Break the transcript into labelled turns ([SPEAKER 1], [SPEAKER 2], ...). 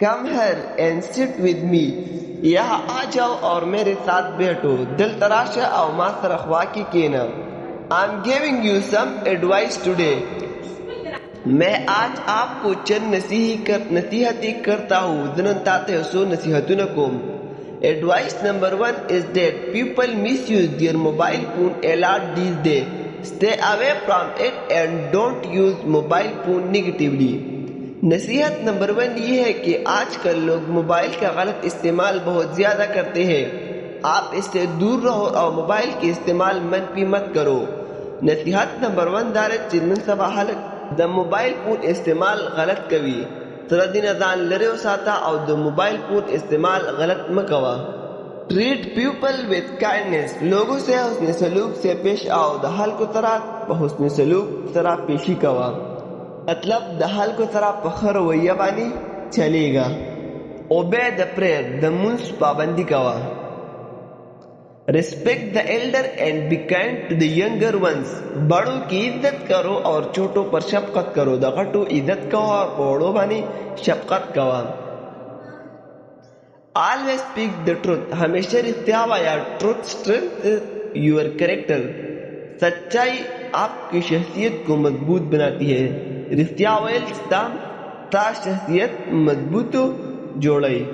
[SPEAKER 1] Come here and sit with me, यहाँ आ जाओ और मेरे साथ बैठो, दिल तराशा और माँ सरखवा की केना। I am giving you some advice today, मैं आज आपको चंद नसीहतें करता हूँ, जनताते सो नसीहतुन कोम। Advice number 1 is that people misuse their mobile phone a lot these days. Stay away from it and don't use mobile phone negatively. नसीहत नंबर 1 ये है कि आजकल लोग मोबाइल का गलत इस्तेमाल बहुत ज़्यादा करते हैं। आप इससे दूर रहो और मोबाइल के इस्तेमाल मनफी मत करो। नसीहत नंबर 1 दारत चिन्मन सबाहल द मोबाइल फोन इस्तेमाल गलत कवी सरदिन अदान लरे साता और द मोबाइल फोन इस्तेमाल गलत Makwa. Treat people with kindness, लोगों से हुस्न सलूक से पेश आओ, दहाल को तरह हुस्न सलूक तरह पेशी कवा, मतलब दहाल को तरह पखर वैया बानी चलेगा। ओबे द प्रेयर, द मुंस पाबंदी कवा। Respect the elder and be kind to the younger ones, बड़ों की इज्जत करो और छोटों पर शफकत करो, दगटो इज्जत कहो और बड़ों बानी शफकत कवा। ऑलवेज स्पीक द ट्रुथ, हमेशा रिश्ता via, truth strength your character, सच्चाई आपकी शख्सियत को मजबूत बनाती है। रिश्ता वायल ता शख्सियत मजबूत जोड़ई।